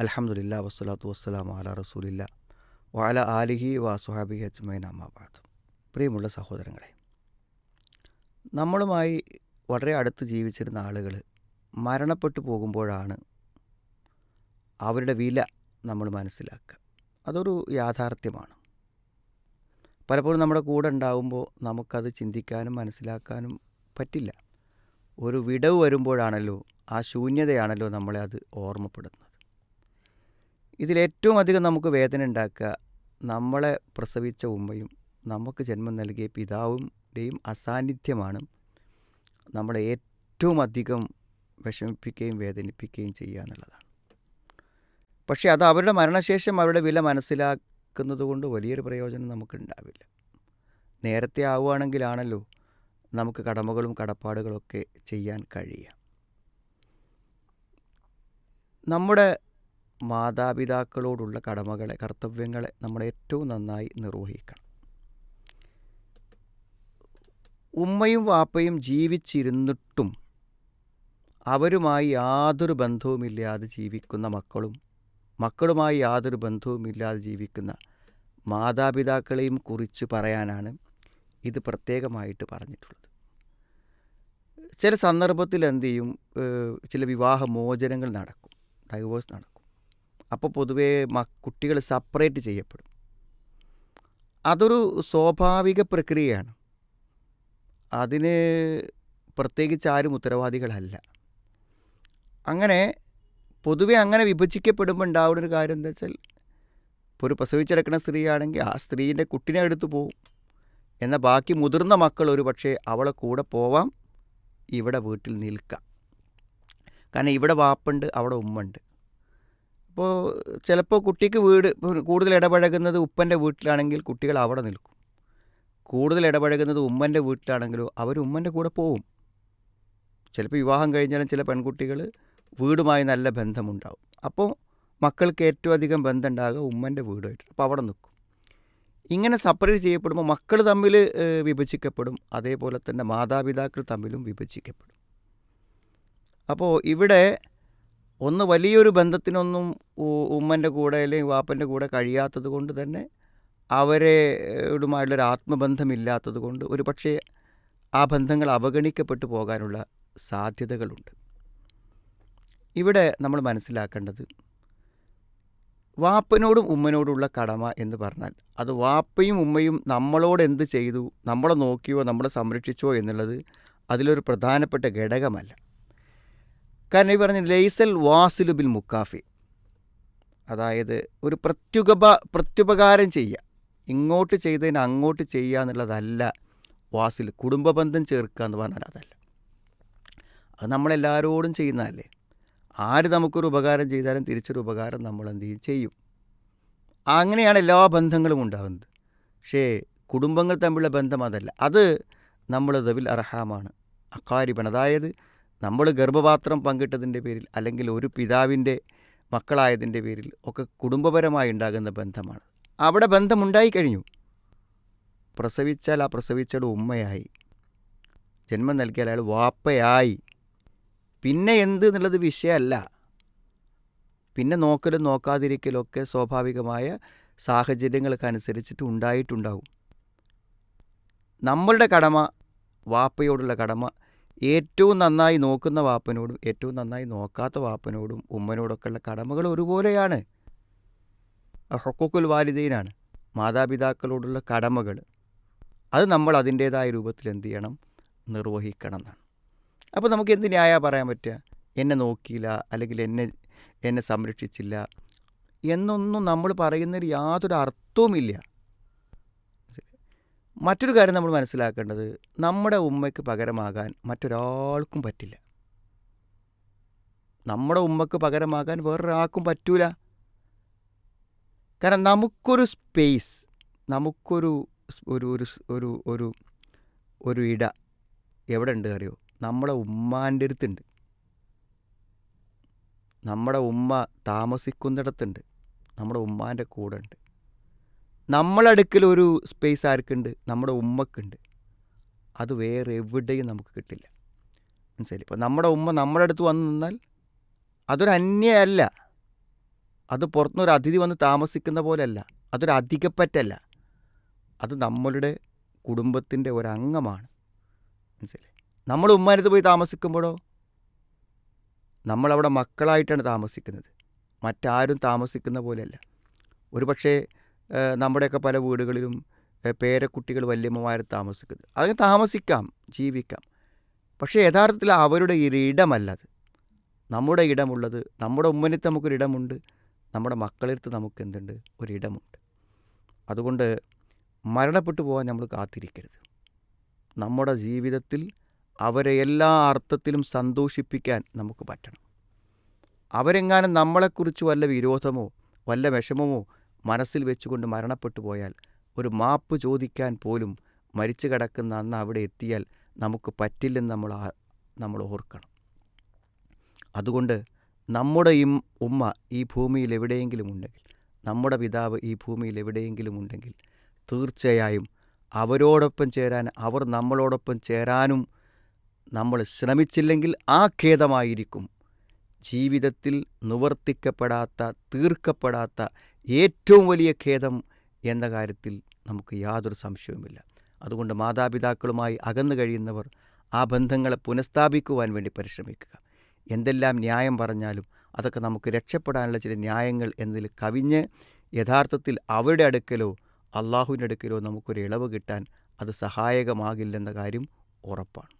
അൽഹംദുലില്ലാ വസ്സലാത്തു വസ്സലാമു അലാ റസൂലില്ല വഅല ആലിഹി വസുഹാബിഹി അജ്മൈൻ അമ്മാബാദ്. പ്രിയമുള്ള സഹോദരങ്ങളെ, നമ്മളുമായി വളരെ അടുത്ത് ജീവിച്ചിരുന്ന ആളുകൾ മരണപ്പെട്ടു പോകുമ്പോഴാണ് അവരുടെ വില നമ്മൾ മനസ്സിലാക്കുക. അതൊരു യാഥാർത്ഥ്യമാണ്. പലപ്പോഴും നമ്മുടെ കൂടെ ഉണ്ടാകുമ്പോൾ നമുക്കത് ചിന്തിക്കാനും മനസ്സിലാക്കാനും പറ്റില്ല. ഒരു വിടവ് വരുമ്പോഴാണല്ലോ, ആ ശൂന്യതയാണല്ലോ നമ്മളെ അത് ഓർമ്മപ്പെടുന്നത്. ഇതിലേറ്റവും അധികം നമുക്ക് വേദന ഉണ്ടാക്കുക നമ്മളെ പ്രസവിച്ച ഉമ്മയും നമുക്ക് ജന്മം നൽകിയ പിതാവിൻ്റെയും അസാന്നിധ്യമാണ് നമ്മളെ ഏറ്റവും അധികം വിഷമിപ്പിക്കുകയും വേദനിപ്പിക്കുകയും ചെയ്യുക എന്നുള്ളതാണ്. പക്ഷേ അത് അവരുടെ മരണശേഷം അവരുടെ വില മനസ്സിലാക്കുന്നത് കൊണ്ട് വലിയൊരു പ്രയോജനം നമുക്കുണ്ടാവില്ല. നേരത്തെ ആവുകയാണെങ്കിലാണല്ലോ നമുക്ക് കടമകളും കടപ്പാടുകളൊക്കെ ചെയ്യാൻ കഴിയുക. നമ്മുടെ മാതാപിതാക്കളോടുള്ള കടമകളെ, കർത്തവ്യങ്ങളെ നമ്മൾ ഏറ്റവും നന്നായി നിർവഹിക്കണം. ഉമ്മയും വാപ്പയും ജീവിച്ചിരുന്നിട്ടും അവരുമായി യാതൊരു ബന്ധവുമില്ലാതെ ജീവിക്കുന്ന മക്കളുമായി യാതൊരു ബന്ധവുമില്ലാതെ ജീവിക്കുന്ന മാതാപിതാക്കളെയും കുറിച്ച് പറയാനാണ് ഇത് പ്രത്യേകമായിട്ട് പറഞ്ഞിട്ടുള്ളത്. ചില സന്ദർഭത്തിൽ എന്തു ചെയ്യും, ചില വിവാഹമോചനങ്ങൾ നടക്കും, ഡൈവോഴ്സ് നടക്കും. അപ്പോൾ പൊതുവേ കുട്ടികൾ സെപ്പറേറ്റ് ചെയ്യപ്പെടും. അതൊരു സ്വാഭാവിക പ്രക്രിയയാണ്. അതിന് പ്രത്യേകിച്ച് ആരും ഉത്തരവാദികളല്ല. അങ്ങനെ പൊതുവെ അങ്ങനെ വിഭജിക്കപ്പെടുമ്പോൾ ഉണ്ടാവുന്ന ഒരു കാര്യം എന്താ വെച്ചാൽ, ഇപ്പോൾ ഒരു പ്രസവിച്ചെടുക്കുന്ന സ്ത്രീയാണെങ്കിൽ ആ സ്ത്രീൻ്റെ കുട്ടിനെ എടുത്തു പോവും. എന്നാൽ ബാക്കി മുതിർന്ന മക്കൾ ഒരു പക്ഷേ അവളെ കൂടെ പോവാം, ഇവിടെ വീട്ടിൽ നിൽക്കാം. കാരണം ഇവിടെ വാപ്പുണ്ട്, അവിടെ ഉമ്മ ഉണ്ട്. അപ്പോൾ ചിലപ്പോൾ കുട്ടിക്ക് കൂടുതൽ ഇടപഴകുന്നത് ഉപ്പൻ്റെ വീട്ടിലാണെങ്കിൽ കുട്ടികൾ അവിടെ നിൽക്കും. കൂടുതൽ ഇടപഴകുന്നത് ഉമ്മൻ്റെ വീട്ടിലാണെങ്കിലോ അവർ ഉമ്മൻ്റെ കൂടെ പോവും. ചിലപ്പോൾ വിവാഹം കഴിഞ്ഞാലും ചില പെൺകുട്ടികൾ വീടുമായി നല്ല ബന്ധമുണ്ടാവും. അപ്പോൾ മക്കൾക്ക് ഏറ്റവും അധികം ബന്ധം ഉണ്ടാകുക ഉമ്മൻ്റെ വീടുമായിട്ട്. അപ്പോൾ അവിടെ നിൽക്കും. ഇങ്ങനെ സെപ്പറേറ്റ് ചെയ്യപ്പെടുമ്പോൾ മക്കൾ തമ്മിൽ വിഭജിക്കപ്പെടും, അതേപോലെ തന്നെ മാതാപിതാക്കൾ തമ്മിലും വിഭജിക്കപ്പെടും. അപ്പോൾ ഇവിടെ ഒന്ന് വലിയൊരു ബന്ധത്തിനൊന്നും ഉമ്മൻ്റെ കൂടെ അല്ലെങ്കിൽ വാപ്പൻ്റെ കൂടെ കഴിയാത്തത് കൊണ്ട് തന്നെ അവരോടുമായുള്ളൊരു ആത്മബന്ധമില്ലാത്തത് കൊണ്ട് ഒരു പക്ഷേ ആ ബന്ധങ്ങൾ അവഗണിക്കപ്പെട്ടു പോകാനുള്ള സാധ്യതകളുണ്ട്. ഇവിടെ നമ്മൾ മനസ്സിലാക്കേണ്ടത്, വാപ്പനോടും ഉമ്മനോടുള്ള കടമ എന്ന് പറഞ്ഞാൽ അത് വാപ്പയും ഉമ്മയും നമ്മളോട് എന്ത് ചെയ്തു, നമ്മളെ നോക്കിയോ നമ്മളെ സംരക്ഷിച്ചോ എന്നുള്ളത് അതിലൊരു പ്രധാനപ്പെട്ട ഘടകമല്ല. കാരണം ഈ പറഞ്ഞ ലൈസൽ വാസിലു ബിൽ മുക്കാഫി, അതായത് ഒരു പ്രത്യുപകാരം ചെയ്യുക, ഇങ്ങോട്ട് ചെയ്തതിന് അങ്ങോട്ട് ചെയ്യുക എന്നുള്ളതല്ല വാസിൽ. കുടുംബ ബന്ധം ചേർക്കുക എന്ന് പറഞ്ഞാൽ അതല്ല. അത് നമ്മളെല്ലാവരോടും ചെയ്യുന്നതല്ലേ. ആര് നമുക്കൊരു ഉപകാരം ചെയ്താലും തിരിച്ചൊരു ഉപകാരം നമ്മൾ എന്ത് ചെയ്യും. അങ്ങനെയാണ് എല്ലാ ബന്ധങ്ങളും ഉണ്ടാകുന്നത്. പക്ഷേ കുടുംബങ്ങൾ തമ്മിലുള്ള ബന്ധം അതല്ല. അത് നമ്മൾ ദവിൽ അർഹാമാണ്, അക്കാരിബൻ, അതായത് നമ്മൾ ഗർഭപാത്രം പങ്കിട്ടതിൻ്റെ പേരിൽ അല്ലെങ്കിൽ ഒരു പിതാവിൻ്റെ മക്കളായതിൻ്റെ പേരിൽ ഒക്കെ കുടുംബപരമായി ഉണ്ടാകുന്ന ബന്ധമാണ്. അവിടെ ബന്ധമുണ്ടായി കഴിഞ്ഞു. പ്രസവിച്ചാൽ ആ പ്രസവിച്ചയാൾ ഉമ്മയായി, ജന്മം നൽകിയാൽ അയാൾ വാപ്പയായി. പിന്നെ എന്ത് എന്നുള്ളത് വിഷയമല്ല. പിന്നെ നോക്കലും നോക്കാതിരിക്കലൊക്കെ സ്വാഭാവികമായ സാഹചര്യങ്ങൾക്കനുസരിച്ചിട്ട് ഉണ്ടായിട്ടുണ്ടാവും. നമ്മളുടെ കടമ, വാപ്പയോടുള്ള കടമ, ഏറ്റവും നന്നായി നോക്കുന്ന വാപ്പനോടും ഏറ്റവും നന്നായി നോക്കാത്ത വാപ്പനോടും ഉമ്മനോടൊക്കെയുള്ള കടമകൾ ഒരുപോലെയാണ്. ഹുഖൂഖുൽ വാലിദൈനാണ്, മാതാപിതാക്കളോടുള്ള കടമകൾ. അത് നമ്മൾ അതിൻ്റേതായ രൂപത്തിൽ എന്ത് ചെയ്യണം, നിർവഹിക്കണം എന്നാണ്. അപ്പോൾ നമുക്ക് എന്ത് ന്യായ പറയാൻ പറ്റുക, എന്നെ നോക്കിയില്ല അല്ലെങ്കിൽ എന്നെ സംരക്ഷിച്ചില്ല എന്നൊന്നും നമ്മൾ പറയുന്നതിൽ യാതൊരു അർത്ഥവുമില്ല. മറ്റൊരു കാര്യം നമ്മൾ മനസ്സിലാക്കേണ്ടത്, നമ്മുടെ ഉമ്മയ്ക്ക് പകരമാകാൻ മറ്റൊരാൾക്കും പറ്റില്ല. നമ്മുടെ ഉമ്മയ്ക്ക് പകരമാകാൻ വേറൊരാൾക്കും പറ്റൂല. കാരണം നമുക്കൊരു സ്പേസ്, നമുക്കൊരു ഒരു ഒരു ഒരു ഒരു ഇട എവിടെ ഉണ്ട് അറിയോ, നമ്മുടെ ഉമ്മാൻ്റെ അടുത്തുണ്ട്. നമ്മുടെ ഉമ്മ താമസിക്കുന്നിടത്തുണ്ട്, നമ്മുടെ ഉമ്മാൻ്റെ കൂടെ ഉണ്ട്. നമ്മളടുക്കൽ ഒരു സ്പേസ് ആർക്കുണ്ട്, നമ്മുടെ ഉമ്മക്കുണ്ട്. അത് വേറെ എവിടെയും നമുക്ക് കിട്ടില്ല. മനസ്സിലായി? ഇപ്പോൾ നമ്മുടെ ഉമ്മ നമ്മുടെ അടുത്ത് വന്നു നിന്നാൽ അതൊരു അന്യയല്ല. അത് പുറത്തുനിന്നൊരു അതിഥി വന്ന് താമസിക്കുന്ന പോലെയല്ല. അതൊരു അധികപ്പറ്റല്ല. അത് നമ്മളുടെ കുടുംബത്തിൻ്റെ ഒരംഗമാണ്. മനസ്സിലായി? നമ്മൾ ഉമ്മാനത്ത് പോയി താമസിക്കുമ്പോഴോ നമ്മളവിടെ മക്കളായിട്ടാണ് താമസിക്കുന്നത്. മറ്റാരും താമസിക്കുന്ന പോലെയല്ല. ഒരു പക്ഷേ നമ്മുടെയൊക്കെ പല വീടുകളിലും പേരക്കുട്ടികൾ വല്യമ്മമാർ താമസിക്കുന്നത്. അതിന് താമസിക്കാം, ജീവിക്കാം. പക്ഷേ യഥാർത്ഥത്തിൽ അവരുടെ ഇടമല്ലത്. നമ്മുടെ ഇടമുള്ളത്, നമ്മുടെ ഉമ്മനത്ത് നമുക്കൊരിടമുണ്ട്, നമ്മുടെ മക്കളെടുത്ത് നമുക്ക് എന്തുണ്ട്, ഒരിടമുണ്ട്. അതുകൊണ്ട് മരണപ്പെട്ടു പോകാൻ നമ്മൾ കാത്തിരിക്കരുത്. നമ്മുടെ ജീവിതത്തിൽ അവരെ എല്ലാ അർത്ഥത്തിലും സന്തോഷിപ്പിക്കാൻ നമുക്ക് പറ്റണം. അവരെങ്ങാനും നമ്മളെക്കുറിച്ച് വല്ല വിരോധമോ വല്ല വിഷമമോ മനസ്സിൽ വെച്ചുകൊണ്ട് മരണപ്പെട്ടു പോയാൽ ഒരു മാപ്പ് ചോദിക്കാൻ പോലും മരിച്ചു കിടക്കുന്ന അന്ന് അവിടെ എത്തിയാൽ നമുക്ക് പറ്റില്ലെന്ന് നമ്മൾ ഓർക്കണം. അതുകൊണ്ട് നമ്മുടെ ഉമ്മ ഈ ഭൂമിയിൽ എവിടെയെങ്കിലും ഉണ്ടെങ്കിൽ, നമ്മുടെ പിതാവ് ഈ ഭൂമിയിൽ എവിടെയെങ്കിലും ഉണ്ടെങ്കിൽ തീർച്ചയായും അവരോടൊപ്പം ചേരാൻ, അവർ നമ്മളോടൊപ്പം ചേരാനും നമ്മൾ ശ്രമിച്ചില്ലെങ്കിൽ ആ ഖേദമായിരിക്കും ജീവിതത്തിൽ നിവർത്തിക്കപ്പെടാത്ത, തീർക്കപ്പെടാത്ത ഏറ്റവും വലിയ ഖേദം എന്ന കാര്യത്തിൽ നമുക്ക് യാതൊരു സംശയവുമില്ല. അതുകൊണ്ട് മാതാപിതാക്കളുമായി അകന്നു കഴിയുന്നവർ ആ ബന്ധങ്ങളെ പുനഃസ്ഥാപിക്കുവാൻ വേണ്ടി പരിശ്രമിക്കുക. എന്തെല്ലാം ന്യായം പറഞ്ഞാലും അതൊക്കെ നമുക്ക് രക്ഷപ്പെടാനുള്ള ചില ന്യായങ്ങൾ എന്നതിൽ കവിഞ്ഞ് യഥാർത്ഥത്തിൽ അവരുടെ അടുക്കലോ അള്ളാഹുവിൻ്റെ അടുക്കലോ നമുക്കൊരു ഇളവ് കിട്ടാൻ അത് സഹായകമാകില്ലെന്ന കാര്യം ഉറപ്പാണ്.